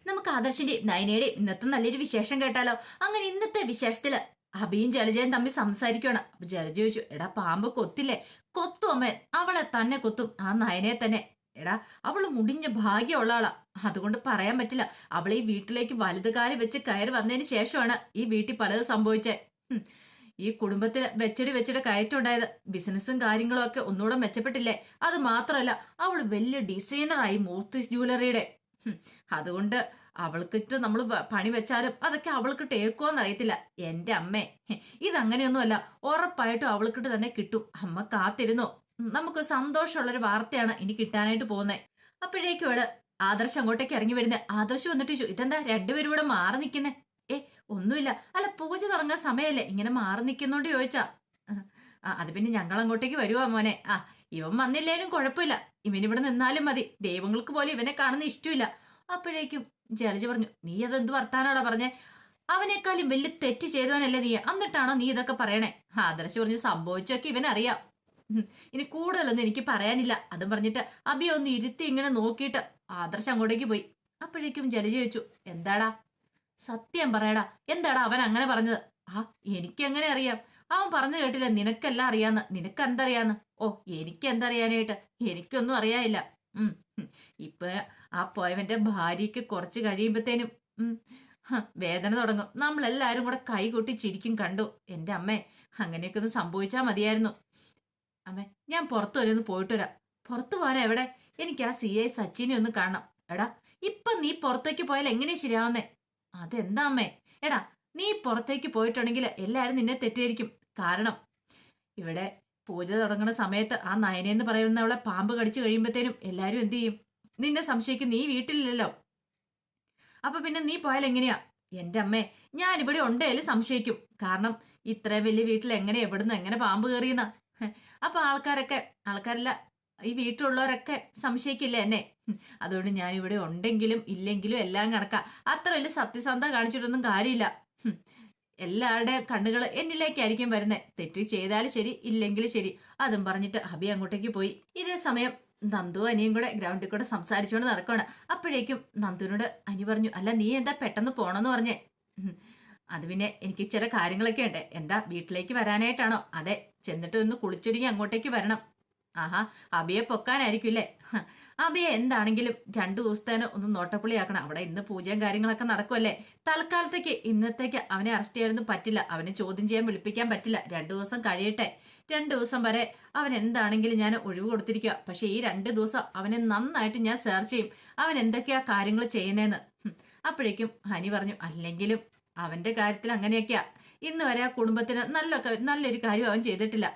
നമുക്ക് ആദർശിന്റെയും നയനയുടെയും ഇന്നത്തെ നല്ലൊരു വിശേഷം കേട്ടാലോ? അങ്ങനെ ഇന്നത്തെ വിശേഷത്തില് അഭിയും ജലജയും തമ്മിൽ സംസാരിക്കുകയാണ്. അപ്പൊ ജലജ ചോദിച്ചു, എടാ പാമ്പ് കൊത്തില്ലേ? കൊത്തും അമ്മേ, അവളെ തന്നെ കൊത്തും, ആ നയനയെ തന്നെ. എടാ, അവള് മുടിഞ്ഞ ഭാഗ്യമുള്ള ആളാ, അതുകൊണ്ട് പറയാൻ പറ്റില്ല. അവളെ ഈ വീട്ടിലേക്ക് വലുതുകാലി വെച്ച് കയറി വന്നതിന് ശേഷമാണ് ഈ വീട്ടിൽ പലതും സംഭവിച്ചേ. ഈ കുടുംബത്തിൽ വെച്ചടി കയറ്റം ഉണ്ടായത്. ബിസിനസ്സും കാര്യങ്ങളും ഒക്കെ ഒന്നുകൂടെ മെച്ചപ്പെട്ടില്ലേ? അത് മാത്രമല്ല, അവൾ വലിയ ഡിസൈനറായി മൂർത്തിസ് ജ്വല്ലറിയുടെ. അതുകൊണ്ട് അവൾക്കിട്ട് നമ്മൾ പണി വെച്ചാലും അതൊക്കെ അവൾക്ക് ടേക്കുവോന്ന് അറിയത്തില്ല. എന്റെ അമ്മേ, ഇതങ്ങനെയൊന്നുമല്ല, ഉറപ്പായിട്ടും അവൾക്കിട്ട് തന്നെ കിട്ടും. അമ്മ കാത്തിരുന്നു. നമുക്ക് സന്തോഷമുള്ളൊരു വാർത്തയാണ് ഇനി കിട്ടാനായിട്ട് പോകുന്നത്. അപ്പോഴേക്കും ഇവിടെ ആദർശ് അങ്ങോട്ടേക്ക് ഇറങ്ങി വരുന്നത്. ആദർശ് വന്നിട്ട് ചോദിച്ചു, ഇതെന്താ രണ്ടുപേരും ഇവിടെ മാറി നിൽക്കുന്നേ? ഒന്നുമില്ല. അല്ല, പൂജ തുടങ്ങാൻ സമയല്ലേ, ഇങ്ങനെ മാറി നിൽക്കുന്നോണ്ട് ചോദിച്ചാ. അത് പിന്നെ ഞങ്ങൾ അങ്ങോട്ടേക്ക് വരുവാ മോനെ. ഇവൻ വന്നില്ലേലും കുഴപ്പമില്ല, ഇവനിവിടെ നിന്നാലും മതി. ദൈവങ്ങൾക്ക് പോലും ഇവനെ കാണുന്ന ഇഷ്ടമില്ല. അപ്പോഴേക്കും ജലജ പറഞ്ഞു, നീ അതെന്ത് വർത്താനാടാ പറഞ്ഞേ? അവനേക്കാളും വലിയ തെറ്റ് ചെയ്തവനല്ലേ നീ, എന്നിട്ടാണോ നീ ഇതൊക്കെ പറയണേ? ആദർശ് പറഞ്ഞു, സംഭവിച്ചൊക്കെ ഇവനറിയാം, ഇനി കൂടുതലൊന്നും എനിക്ക് പറയാനില്ല. അതും പറഞ്ഞിട്ട് അബി ഒന്ന് ഇരുത്തി ഇങ്ങനെ നോക്കിയിട്ട് ആദർശ് അങ്ങോട്ടേക്ക് പോയി. അപ്പോഴേക്കും ജലജ ചോദിച്ചു, എന്താടാ സത്യം പറയടാ, എന്താടാ അവൻ അങ്ങനെ പറഞ്ഞത്? എനിക്കെങ്ങനെ അറിയാം? അവൻ പറഞ്ഞു കേട്ടില്ല നിനക്കെല്ലാം അറിയാന്ന്. നിനക്കെന്തറിയാന്ന്? എനിക്കെന്തറിയാനായിട്ട്? എനിക്കൊന്നും അറിയാനില്ല. ഇപ്പൊ ആ പോയവന്റെ ഭാര്യയ്ക്ക് കുറച്ച് കഴിയുമ്പത്തേനും വേദന തുടങ്ങും. നമ്മളെല്ലാരും കൂടെ കൈകൊട്ടി ചിരിക്കും. കണ്ടു എന്റെ അമ്മേ, അങ്ങനെയൊക്കെ ഒന്ന് സംഭവിച്ചാ മതിയായിരുന്നു. അമ്മേ, ഞാൻ പുറത്തു വരെ ഒന്ന് പോയിട്ട് വരാം. പുറത്തു പോകാൻ എവിടെ? എനിക്ക് ആ CI സച്ചിനെ ഒന്ന് കാണണം. എടാ, ഇപ്പൊ നീ പുറത്തേക്ക് പോയാൽ എങ്ങനെയാ ശരിയാവുന്നേ? അതെന്താ അമ്മേ? എടാ, നീ പുറത്തേക്ക് പോയിട്ടുണ്ടെങ്കിൽ എല്ലാരും നിന്നെ തെറ്റിദ്ധരിക്കും. കാരണം ഇവിടെ പൂജ തുടങ്ങുന്ന സമയത്ത് ആ നയനെന്ന് പറയുന്നവളെ പാമ്പ് കടിച്ചു കഴിയുമ്പോഴത്തേനും എല്ലാരും എന്ത് ചെയ്യും? നിന്നെ സംശയിക്കും. നീ വീട്ടിലില്ലല്ലോ. അപ്പൊ പിന്നെ നീ പോയാൽ എങ്ങനെയാ? എന്റെ അമ്മേ, ഞാൻ ഇവിടെ ഉണ്ടേലും സംശയിക്കും. കാരണം ഇത്രയും വലിയ വീട്ടിൽ എങ്ങനെ എവിടുന്ന് എങ്ങനെ പാമ്പ് കയറിയെന്ന? അപ്പൊ ആൾക്കാരല്ല, ഈ വീട്ടിലുള്ളവരൊക്കെ സംശയിക്കില്ല എന്നെ. അതുകൊണ്ട് ഞാൻ ഇവിടെ ഉണ്ടെങ്കിലും ഇല്ലെങ്കിലും എല്ലാം കണക്കാ. അത്ര വലിയ സത്യസന്ധത കാണിച്ചിട്ടൊന്നും കാര്യമില്ല. എല്ലാവരുടെ കണ്ണുകൾ എന്നിലേക്കായിരിക്കും വരുന്നത്. തെറ്റ് ചെയ്താലും ശരി, ഇല്ലെങ്കിലും ശരി. അതും പറഞ്ഞിട്ട് അബി അങ്ങോട്ടേക്ക് പോയി. ഇതേ സമയം നന്ദു അനിയും കൂടെ ഗ്രൗണ്ടിൽ കൂടെ സംസാരിച്ചുകൊണ്ട് നടക്കുകയാണ്. അപ്പോഴേക്കും നന്ദുവിനോട് അനി പറഞ്ഞു, അല്ല നീ എന്താ പെട്ടെന്ന് പോണെന്ന് പറഞ്ഞേ? അത് പിന്നെ എനിക്ക് ചില കാര്യങ്ങളൊക്കെ ഉണ്ട്. എന്താ വീട്ടിലേക്ക് വരാനായിട്ടാണോ? അതെ, ചെന്നിട്ട് ഒന്ന് കുളിച്ചൊരുങ്ങി അങ്ങോട്ടേക്ക് വരണം. അബിയെ പൊക്കാനായിരിക്കുമല്ലേ? അബിയെ എന്താണെങ്കിലും 2 ദിവസത്തേന് ഒന്ന് നോട്ടപ്പുള്ളിയാക്കണം. അവിടെ ഇന്ന് പൂജയും കാര്യങ്ങളൊക്കെ നടക്കുമല്ലേ. തൽക്കാലത്തേക്ക് ഇന്നത്തേക്ക് അവനെ അറസ്റ്റ് ചെയ്യാനൊന്നും പറ്റില്ല. അവനെ ചോദ്യം ചെയ്യാൻ വിളിപ്പിക്കാൻ പറ്റില്ല. 2 ദിവസം കഴിയട്ടെ. 2 ദിവസം വരെ അവൻ എന്താണെങ്കിലും ഞാൻ ഒഴിവ് കൊടുത്തിരിക്കുക. പക്ഷെ ഈ 2 ദിവസം അവനെ നന്നായിട്ട് ഞാൻ സെർച്ച് ചെയ്യും, അവൻ എന്തൊക്കെയാ കാര്യങ്ങൾ ചെയ്യുന്നതെന്ന്. അപ്പോഴേക്കും ഹനി പറഞ്ഞു, അല്ലെങ്കിലും അവന്റെ കാര്യത്തിൽ അങ്ങനെയൊക്കെയാ. ഇന്ന് വരെ ആ കുടുംബത്തിന് നല്ലൊരു കാര്യം അവൻ ചെയ്തിട്ടില്ല.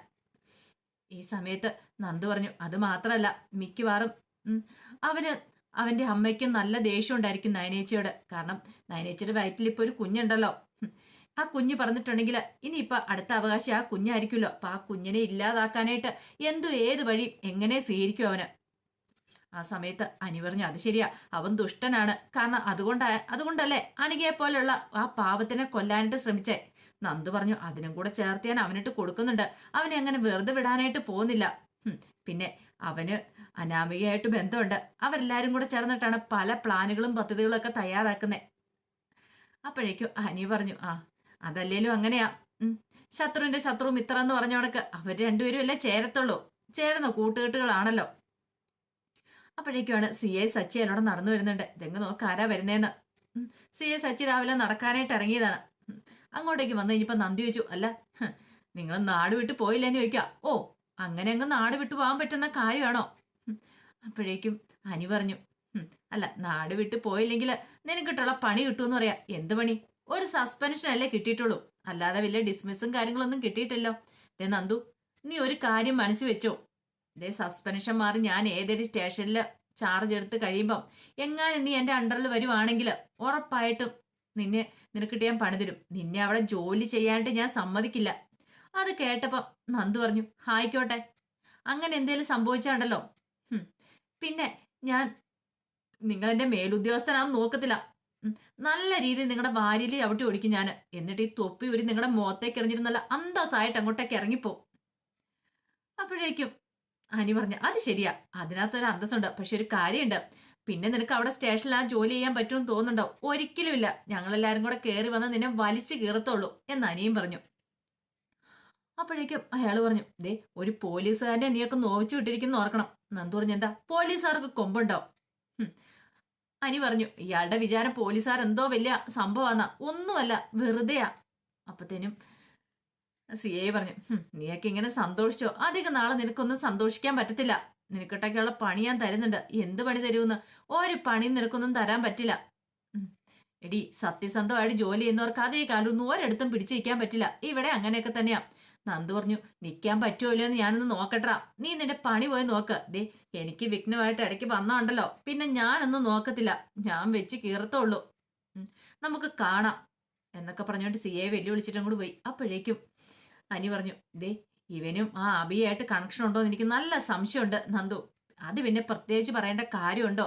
ഈ സമയത്ത് നന്ദു പറഞ്ഞു, അത് മാത്രല്ല, മിക്കവാറും അവന്റെ അമ്മയ്ക്ക് നല്ല ദേഷ്യം ഉണ്ടായിരിക്കും നയനേച്ചിയോട്. കാരണം നയനേച്ചിയുടെ വയറ്റിൽ ഇപ്പൊ ഒരു കുഞ്ഞുണ്ടല്ലോ. ആ കുഞ്ഞ് പറഞ്ഞിട്ടുണ്ടെങ്കിൽ ഇനിയിപ്പൊ അടുത്ത അവകാശം ആ കുഞ്ഞായിരിക്കുമല്ലോ. അപ്പൊ ആ കുഞ്ഞിനെ ഇല്ലാതാക്കാനായിട്ട് ഏത് വഴി എങ്ങനെ സ്വീകരിക്കും അവന്? ആ സമയത്ത് അനി പറഞ്ഞു, അത് ശരിയാ, അവൻ ദുഷ്ടനാണ്. കാരണം അതുകൊണ്ടല്ലേ അനികയെ പോലെയുള്ള ആ പാവത്തിനെ കൊല്ലാനായിട്ട് ശ്രമിച്ചേ. നന്ദു പറഞ്ഞു, അതിനും കൂടെ ചേർത്ത് ഞാൻ അവനിട്ട് കൊടുക്കുന്നുണ്ട്. അവനെ അങ്ങനെ വെറുതെ വിടാനായിട്ട് പോകുന്നില്ല. പിന്നെ അവന് അനാമികയായിട്ട് ബന്ധമുണ്ട്. അവരെല്ലാരും കൂടെ ചേർന്നിട്ടാണ് പല പ്ലാനുകളും പദ്ധതികളും ഒക്കെ തയ്യാറാക്കുന്നത്. അപ്പോഴേക്കും അനി പറഞ്ഞു, അതല്ലേലും അങ്ങനെയാ. ശത്രുവിന്റെ ശത്രു മിത്രം എന്ന് പറഞ്ഞ കണക്ക് അവർ രണ്ടുപേരും അല്ലേ ചേരത്തുള്ളൂ. ചേരുന്ന കൂട്ടുകെട്ടുകളാണല്ലോ. അപ്പോഴേക്കുമാണ് CI സച്ചി എന്നോട് നടന്നു വരുന്നുണ്ട്. ഇതെങ്ങ് നോക്കാരാ വരുന്നേന്ന്. CI സച്ചി രാവിലെ നടക്കാനായിട്ട് ഇറങ്ങിയതാണ്. അങ്ങോട്ടേക്ക് വന്നു കഴിഞ്ഞപ്പോ നന്ദി ചോദിച്ചു, അല്ല നിങ്ങൾ നാട് വിട്ടു പോയില്ലെന്ന് ചോദിക്കുക. അങ്ങനെ അങ്ങ് നാട് വിട്ടു പോകാൻ പറ്റുന്ന കാര്യമാണോ? അപ്പോഴേക്കും ഹനി പറഞ്ഞു, അല്ല, നാട് വിട്ടു പോയില്ലെങ്കിൽ നിനക്കിട്ടുള്ള പണി കിട്ടുമെന്ന് പറയാ. എന്ത് പണി? ഒരു സസ്പെൻഷൻ അല്ലേ കിട്ടിയിട്ടുള്ളൂ, അല്ലാതെ വലിയ ഡിസ്മിസും കാര്യങ്ങളൊന്നും കിട്ടിയിട്ടല്ലോ. നന്ദു, നീ ഒരു കാര്യം മനസ്സിൽ വെച്ചോ. സസ്പെൻഷൻ മാറി ഞാൻ ഏതൊരു സ്റ്റേഷനിൽ ചാർജ് എടുത്ത് കഴിയുമ്പം എങ്ങാനും നീ എന്റെ അണ്ടറിൽ വരുവാണെങ്കിൽ ഉറപ്പായിട്ടും നിനക്കിട്ട് ഞാൻ പണി തരും. നിന്നെ അവിടെ ജോലി ചെയ്യാനായിട്ട് ഞാൻ സമ്മതിക്കില്ല. അത് കേട്ടപ്പം നന്ദു പറഞ്ഞു, ആയിക്കോട്ടെ, അങ്ങനെ എന്തേലും സംഭവിച്ചാണ്ടല്ലോ, പിന്നെ നിങ്ങൾ എന്റെ മേലുദ്യോഗസ്ഥനാണെന്ന് നോക്കത്തില്ല. നല്ല രീതിയിൽ നിങ്ങളുടെ വാരിയിൽ ചവിട്ടി ഓടിക്കും ഞാൻ. എന്നിട്ട് ഈ തൊപ്പി ഒരു നിങ്ങളുടെ മുഖത്തേക്ക് എറിഞ്ഞിരുന്നല്ല അന്തസ്സായിട്ട് അങ്ങോട്ടേക്ക് ഇറങ്ങിപ്പോ. അപ്പോഴേക്കും ഹനി പറഞ്ഞു, അത് ശരിയാ, അതിനകത്തൊരു അന്തസ്സുണ്ട്. പക്ഷെ ഒരു കാര്യമുണ്ട്, പിന്നെ നിനക്ക് അവിടെ സ്റ്റേഷനിൽ ആ ജോലി ചെയ്യാൻ പറ്റുമെന്ന് തോന്നുന്നുണ്ടോ? ഒരിക്കലും ഇല്ല. ഞങ്ങളെല്ലാരും കൂടെ കയറി വന്ന് നിന്നെ വലിച്ചു കീറത്തുള്ളൂ എന്ന് അനിയും പറഞ്ഞു. അപ്പോഴേക്കും അയാൾ പറഞ്ഞു, ദേ ഒരു പോലീസുകാരനെ നീയൊക്കെ നോവിച്ചു വിട്ടിരിക്കുന്ന ഓർക്കണം. നന്ദു പറഞ്ഞു, എന്താ പോലീസുകാർക്ക് കൊമ്പുണ്ടോ? അനി പറഞ്ഞു, ഇയാളുടെ വിചാരം പോലീസുകാർ എന്തോ വലിയ സംഭവമാന്നാ. ഒന്നുമല്ല, വെറുതെയാ. അപ്പത്തേനും സിഐ പറഞ്ഞു, നീയൊക്കെ ഇങ്ങനെ സന്തോഷിച്ചോ? അധികം നാളെ നിനക്കൊന്നും സന്തോഷിക്കാൻ പറ്റത്തില്ല. നിനക്കിട്ടൊക്കെയുള്ള പണി ഞാൻ തരുന്നുണ്ട്. എന്ത് പണി തരുമെന്ന്? ഒരു പണിയും നിനക്കൊന്നും തരാൻ പറ്റില്ല. എടി, സത്യസന്ധമായിട്ട് ജോലി ചെയ്യുന്നവർക്ക് അതേ കാലൊന്നും ഒരിടത്തും പിടിച്ചു നിൽക്കാൻ പറ്റില്ല. ഇവിടെ അങ്ങനെയൊക്കെ തന്നെയാ. നന്ദു പറഞ്ഞു, നിൽക്കാൻ പറ്റുമോ ഇല്ലയോ എന്ന് ഞാനൊന്ന് നോക്കട്ടാ. നീ നിന്റെ പണി പോയി നോക്ക്. ദേ എനിക്ക് വിഘ്നമായിട്ട് ഇടയ്ക്ക് വന്നോണ്ടല്ലോ, പിന്നെ ഞാനൊന്നും നോക്കത്തില്ല. ഞാൻ വെച്ച് കീറത്തുള്ളൂ. നമുക്ക് കാണാം എന്നൊക്കെ പറഞ്ഞുകൊണ്ട് സിയെ വെല്ലുവിളിച്ചിട്ടും കൂടി പോയി. അപ്പോഴേക്കും അനി പറഞ്ഞു, ദേ ഇവനും ആ അബിയായിട്ട് കണക്ഷൻ ഉണ്ടോ എന്ന് എനിക്ക് നല്ല സംശയമുണ്ട് നന്ദു. അത് പിന്നെ പ്രത്യേകിച്ച് പറയേണ്ട കാര്യമുണ്ടോ?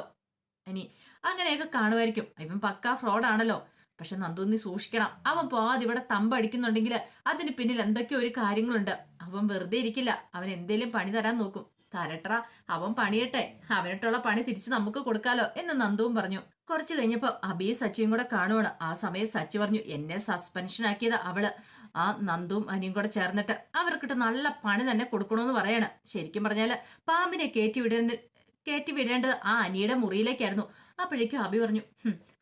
അനി അങ്ങനെയൊക്കെ കാണുമായിരിക്കും. ഇവൻ പക്കാ ഫ്രോഡാണല്ലോ. പക്ഷെ നന്ദു നീ സൂക്ഷിക്കണം. അവൻ പോവാതെ ഇവിടെ തമ്പടിക്കുന്നുണ്ടെങ്കിൽ അതിന് പിന്നിൽ എന്തൊക്കെയോ ഒരു കാര്യങ്ങളുണ്ട്. അവൻ വെറുതെ ഇരിക്കില്ല. അവൻ എന്തേലും പണി തരാൻ നോക്കും. തരട്ര, അവൻ പണിയട്ടെ. അവനിട്ടുള്ള പണി തിരിച്ച് നമുക്ക് കൊടുക്കാലോ എന്ന് നന്ദുവും പറഞ്ഞു. കുറച്ചു കഴിഞ്ഞപ്പോ അബിയും സച്ചിയും കൂടെ കാണുവാണ്. ആ സമയം സച്ചി പറഞ്ഞു, എന്നെ സസ്പെൻഷൻ ആക്കിയത് അവള്. ആ നന്ദുവും അനിയും കൂടെ ചേർന്നിട്ട് അവർക്കിട്ട് നല്ല പണി തന്നെ കൊടുക്കണമെന്ന് പറയാണ്. ശരിക്കും പറഞ്ഞാല് പാമ്പിനെ കയറ്റി വിടേണ്ടത് ആ അനിയുടെ മുറിയിലേക്കായിരുന്നു. അപ്പോഴേക്കും അബി പറഞ്ഞു,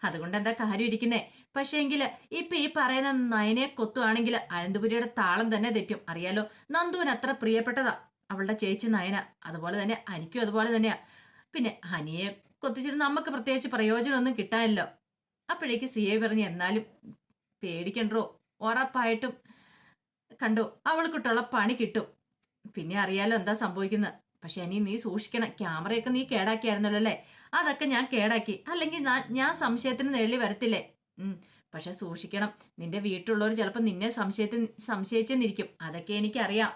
അതുകൊണ്ട് എന്താ കാര്യം ഇരിക്കുന്നേ? പക്ഷേങ്കില് ഇപ്പൊ ഈ പറയുന്ന നയനെ കൊത്തുവാണെങ്കിൽ അനന്തപുരിയുടെ താളം തന്നെ തെറ്റും. അറിയാലോ, നന്ദുവിന് അത്ര പ്രിയപ്പെട്ടതാ അവളുടെ ചേച്ചി നയന. അതുപോലെ തന്നെ അനിക്കും അതുപോലെ തന്നെയാ. പിന്നെ അനിയെ കൊത്തിച്ചിട്ട് നമുക്ക് പ്രത്യേകിച്ച് പ്രയോജനമൊന്നും കിട്ടാനില്ലോ. അപ്പോഴേക്ക് സിയെ പറഞ്ഞു, എന്നാലും പേടിക്കണ്ടോ, ഉറപ്പായിട്ടും കണ്ടോ അവൾക്കിട്ടുള്ള പണി കിട്ടും. പിന്നെ അറിയാലോ എന്താ സംഭവിക്കുന്നത്. പക്ഷെ അനി നീ സൂക്ഷിക്കണം. ക്യാമറയൊക്കെ നീ കേടാക്കിയായിരുന്നല്ലോ അല്ലേ? അതൊക്കെ ഞാൻ കേടാക്കി. അല്ലെങ്കിൽ ഞാൻ സംശയത്തിന് നേടി വരത്തില്ലേ? പക്ഷെ സൂക്ഷിക്കണം. നിന്റെ വീട്ടിലുള്ളവർ ചിലപ്പോൾ നിന്നെ സംശയിച്ചെന്നിരിക്കും. അതൊക്കെ എനിക്കറിയാം.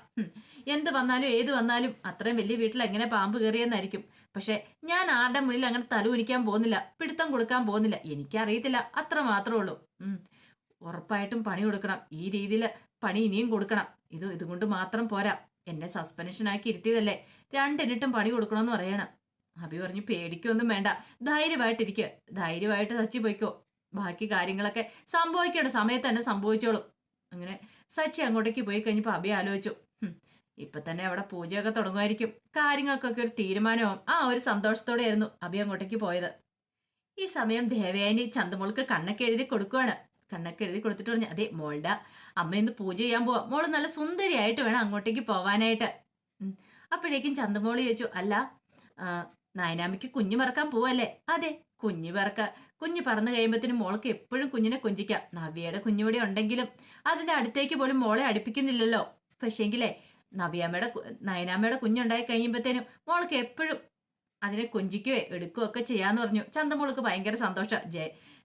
എന്ത് വന്നാലും ഏത് വന്നാലും അത്രയും വലിയ വീട്ടിൽ എങ്ങനെ പാമ്പ് കയറിയെന്നായിരിക്കും. പക്ഷെ ഞാൻ ആരുടെ മുന്നിൽ അങ്ങനെ തലകുനിക്കാൻ പോകുന്നില്ല, പിടുത്തം കൊടുക്കാൻ പോകുന്നില്ല. എനിക്കറിയത്തില്ല, അത്ര മാത്രമേ ഉള്ളൂ. ഉറപ്പായിട്ടും പണി കൊടുക്കണം. ഈ രീതിയിൽ പണി ഇനിയും കൊടുക്കണം. ഇതുകൊണ്ട് മാത്രം പോരാ. എന്നെ സസ്പെൻഷനാക്കി ഇരുത്തിയതല്ലേ, 2 ഇനിട്ടും പണി കൊടുക്കണമെന്ന് പറയണം. അഭി പറഞ്ഞു, പേടിക്കൊന്നും വേണ്ട, ധൈര്യമായിട്ടിരിക്കുക. ധൈര്യമായിട്ട് സച്ചി പോയിക്കോ. ബാക്കി കാര്യങ്ങളൊക്കെ സംഭവിക്കേണ്ട സമയത്ത് തന്നെ സംഭവിച്ചോളും. അങ്ങനെ സച്ചി അങ്ങോട്ടേക്ക് പോയി കഴിഞ്ഞപ്പോൾ അഭി ആലോചിച്ചു, ഇപ്പൊ തന്നെ അവിടെ പൂജയൊക്കെ തുടങ്ങുമായിരിക്കും. കാര്യങ്ങൾക്കൊക്കെ ഒരു തീരുമാനവും ആ ഒരു സന്തോഷത്തോടെയായിരുന്നു അഭി അങ്ങോട്ടേക്ക് പോയത്. ഈ സമയം ദേവയാനി ചന്തമോൾക്ക് കണ്ണൊക്കെ എഴുതി കൊടുക്കുവാണ്. കണ്ണൊക്കെ എഴുതി കൊടുത്തിട്ട് പറഞ്ഞു, അതെ മോളുടെ അമ്മ ഇന്ന് പൂജ ചെയ്യാൻ പോവാ. മോള് നല്ല സുന്ദരിയായിട്ട് വേണം അങ്ങോട്ടേക്ക് പോവാനായിട്ട്. അപ്പോഴേക്കും ചന്തമോള് ചോദിച്ചു, അല്ല നയനാമിക്ക് കുഞ്ഞു പറക്കാൻ പോവല്ലേ? അതെ, കുഞ്ഞു പറന്നു കഴിയുമ്പത്തിന് മോൾക്ക് എപ്പോഴും കുഞ്ഞിനെ കൊഞ്ചിക്കാം. നവ്യയുടെ കുഞ്ഞുകൂടെ ഉണ്ടെങ്കിലും അതിന്റെ അടുത്തേക്ക് പോലും മോളെ അടുപ്പിക്കുന്നില്ലല്ലോ. പക്ഷേങ്കിലേ നയനാമ്മയുടെ കുഞ്ഞുണ്ടായി കഴിയുമ്പത്തേനും മോൾക്ക് എപ്പോഴും അതിനെ കൊഞ്ചിക്കുകയോ എടുക്കുകയോ ഒക്കെ ചെയ്യാന്ന് പറഞ്ഞു. ചന്തമോൾക്ക് ഭയങ്കര സന്തോഷം.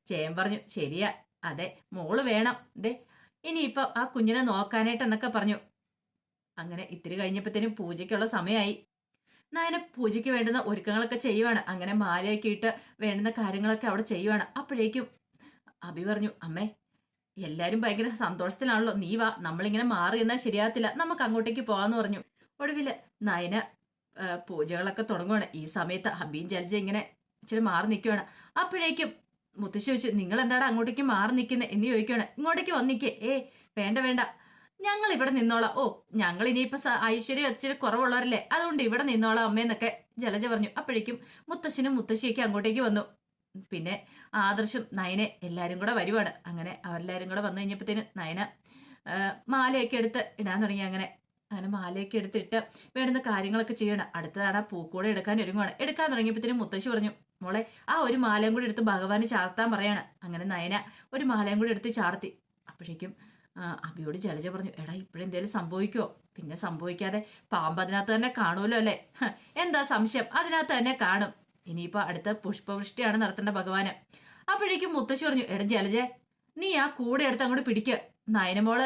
ജയൻ പറഞ്ഞു, ശരിയാ, അതെ മോള് വേണം. ദേ ഇനിയിപ്പൊ ആ കുഞ്ഞിനെ നോക്കാനായിട്ട് എന്നൊക്കെ പറഞ്ഞു. അങ്ങനെ ഇത്തിരി കഴിഞ്ഞപ്പോഴത്തേനും പൂജയ്ക്കുള്ള സമയമായി. നയന പൂജയ്ക്ക് വേണ്ടുന്ന ഒരുക്കങ്ങളൊക്കെ ചെയ്യുവാണ്. അങ്ങനെ മാലയൊക്കെ ഇട്ട് വേണ്ടുന്ന കാര്യങ്ങളൊക്കെ അവിടെ ചെയ്യുവാണ്. അപ്പോഴേക്കും അഭി പറഞ്ഞു, അമ്മേ എല്ലാരും ഭയങ്കര സന്തോഷത്തിലാണല്ലോ, നീ വാ, നമ്മളിങ്ങനെ മാറി എന്നാൽ ശരിയാകത്തില്ല, നമുക്ക് അങ്ങോട്ടേക്ക് പോവാന്ന് പറഞ്ഞു. ഒടുവില് നയന പൂജകളൊക്കെ തുടങ്ങുവാണ്. ഈ സമയത്ത് അഭിയും ജലജ ഇങ്ങനെ ഇച്ചിരി മാറി നിൽക്കുവാണ്. അപ്പോഴേക്കും മുത്തശ്ശി ചോദിച്ചു, നിങ്ങൾ എന്താടാ അങ്ങോട്ടേക്ക് മാറി നിൽക്കുന്നത് എന്ന് ചോദിക്കുവാണ്. ഇങ്ങോട്ടേക്ക് വന്നിക്കേ. വേണ്ട വേണ്ട, ഞങ്ങൾ ഇവിടെ നിന്നോളാം. ഞങ്ങൾ ഇനിയിപ്പോ ഐശ്വര്യം ഇച്ചിരി കുറവുള്ളവരല്ലേ, അതുകൊണ്ട് ഇവിടെ നിന്നോളാം അമ്മയെന്നൊക്കെ ജലജ പറഞ്ഞു. അപ്പോഴേക്കും മുത്തശ്ശനും മുത്തശ്ശിയൊക്കെ അങ്ങോട്ടേക്ക് വന്നു. പിന്നെ ആദർശും നയനെ എല്ലാരും കൂടെ വരുവാണ്. അങ്ങനെ അവരെല്ലാരും കൂടെ വന്നു കഴിഞ്ഞപ്പോഴത്തേന് നയന മാലയൊക്കെ എടുത്ത് ഇടാൻ തുടങ്ങി. അങ്ങനെ മാലയൊക്കെ എടുത്തിട്ട് വേണ്ടുന്ന കാര്യങ്ങളൊക്കെ ചെയ്യണം. അടുത്തതാണ് പൂക്കൂടെ എടുക്കാൻ ഒരുങ്ങുവാണ്. എടുക്കാൻ തുടങ്ങിയപ്പോഴത്തേനും മുത്തശ്ശി പറഞ്ഞു, മോളെ ആ ഒരു മാലയും കൂടി എടുത്ത് ഭഗവാന് ചാർത്താൻ പറയാണ്. അങ്ങനെ നയന ഒരു മാലയും കൂടി എടുത്ത് ചാർത്തി. അപ്പോഴേക്കും അബിയോട് ജലജ പറഞ്ഞു, എടാ ഇപ്പോഴെന്തേലും സംഭവിക്കുമോ? പിന്നെ സംഭവിക്കാതെ പാമ്പ് അതിനകത്ത് തന്നെ കാണുമല്ലോ അല്ലേ? എന്താ സംശയം, അതിനകത്ത് തന്നെ കാണും. ഇനിയിപ്പോ അടുത്ത പുഷ്പവൃഷ്ടിയാണ് നടത്തേണ്ട ഭഗവാന്. അപ്പോഴേക്കും മുത്തശ്ശി പറഞ്ഞു, എടാ ജലജ നീ ആ കൂടെ എടുത്ത് അങ്ങോട്ട് പിടിക്ക്, നയനമോള്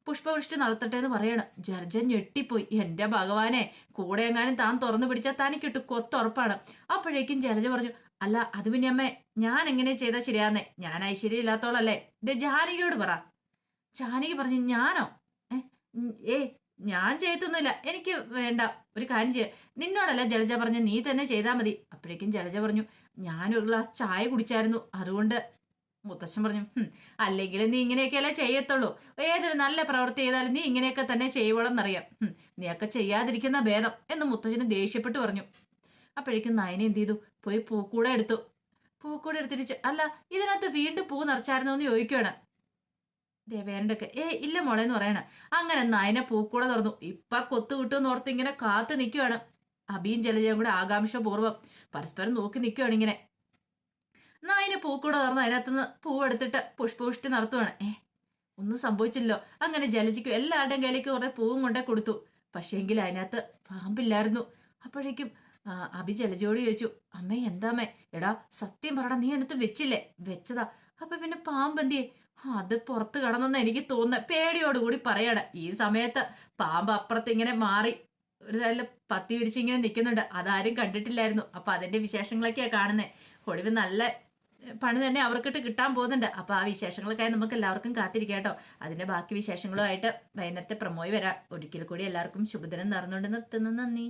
പുഷ്പവൃഷ്ടി നടത്തട്ടെ എന്ന് പറയണം. ജലജ ഞെട്ടിപ്പോയി. എന്റെ ഭഗവാനെ, കൂടെ എങ്ങാനും താൻ തുറന്നു പിടിച്ചാൽ തനിക്കിട്ട് കൊത്തുറപ്പാണ്. അപ്പോഴേക്കും ജലജ പറഞ്ഞു, അല്ല അത് പിന്നെ അമ്മേ ഞാൻ എങ്ങനെ ചെയ്താൽ ശരിയാന്നേ? ഞാൻ ഐശ്വര്യം ഇല്ലാത്തോളല്ലേ? ഇത് ജാനകിയോട് പറ. ജാനകി പറഞ്ഞു, ഞാനോ? ഞാൻ ചെയ്തൊന്നുമില്ല, എനിക്ക് വേണ്ട. ഒരു കാര്യം ചെയ്യ, നിന്നോടല്ല ജലജ പറഞ്ഞ, നീ തന്നെ ചെയ്താൽ മതി. അപ്പോഴേക്കും ജലജ പറഞ്ഞു, ഞാനൊരു ഗ്ലാസ് ചായ കുടിച്ചായിരുന്നു, അതുകൊണ്ട്. മുത്തശ്ശൻ പറഞ്ഞു, അല്ലെങ്കിൽ നീ ഇങ്ങനെയൊക്കെയല്ലേ ചെയ്യത്തുള്ളൂ. ഏതൊരു നല്ല പ്രവൃത്തി ചെയ്താലും നീ ഇങ്ങനെയൊക്കെ തന്നെ ചെയ്യുവോളെന്നറിയാം. നീയൊക്കെ ചെയ്യാതിരിക്കുന്ന ഭേദം എന്ന് മുത്തശ്ശന് ദേഷ്യപ്പെട്ട് പറഞ്ഞു. അപ്പോഴേക്കും നയന എന്ത് ചെയ്തു, പോയി പൂക്കൂടെ എടുത്തു. പൂക്കൂടെ എടുത്തിട്ട് അല്ല, ഇതിനകത്ത് വീണ്ടും പൂ നിറച്ചായിരുന്നോ എന്ന് ചോദിക്കുകയാണ് ദേവേന്ദ്രൊക്കെ. ഇല്ല മോളെ എന്ന് പറയണ. അങ്ങനെ നയന പൂക്കൂടെ തുറന്നു. ഇപ്പൊ കൊത്തു കിട്ടുമെന്ന് ഓർത്ത് ഇങ്ങനെ കാത്തു നിൽക്കുവാണ്. അബിയും ജലജയും കൂടെ ആകാംക്ഷപൂർവ്വം പരസ്പരം നോക്കി നിൽക്കുവാണ് ഇങ്ങനെ. നയന പൂക്കൂടെ തുറന്ന് അതിനകത്തുനിന്ന് പൂവെടുത്തിട്ട് പുഷ്പവൃഷ്ടി നടത്തുവാണ്. ഒന്നും സംഭവിച്ചില്ലല്ലോ. അങ്ങനെ ജലജയ്ക്കും എല്ലാവരുടെയും കയ്യിലേക്ക് കുറെ പൂവും കൊണ്ടേ കൊടുത്തു. പക്ഷേങ്കിൽ അതിനകത്ത് പാമ്പില്ലായിരുന്നു. അപ്പോഴേക്കും അബി ജലജയോട് ചോദിച്ചു, അമ്മേ എന്താമ്മേ? എടാ സത്യം പറടാ, നീ അതിനകത്ത് വെച്ചില്ലേ? വെച്ചതാ. അപ്പൊ പിന്നെ പാമ്പ് എന്തിയേ? അത് പുറത്ത് കടന്നെന്ന് എനിക്ക് തോന്നുന്നത്. പേടിയോടുകൂടി പറയാണ്. ഈ സമയത്ത് പാമ്പ് അപ്പുറത്ത് ഇങ്ങനെ മാറി ഒരു സൈഡിൽ പത്തി വിരിച്ചിങ്ങനെ നിൽക്കുന്നുണ്ട്. അതാരും കണ്ടിട്ടില്ലായിരുന്നു. അപ്പൊ അതിന്റെ വിശേഷങ്ങളൊക്കെയാ കാണുന്നത്. ഒടുവിൽ നല്ല പണി തന്നെ അവർക്കിട്ട് കിട്ടാൻ പോകുന്നുണ്ട്. അപ്പൊ ആ വിശേഷങ്ങളൊക്കെ നമുക്ക് എല്ലാവർക്കും കാത്തിരിക്കാം കേട്ടോ. അതിന്റെ ബാക്കി വിശേഷങ്ങളുമായിട്ട് വൈകുന്നേരത്തെ പ്രമോയി വരാം. ഒരിക്കൽ കൂടി എല്ലാവർക്കും ശുഭദിനം നേർന്നുകൊണ്ട് നിർത്തുന്നു. നന്ദി.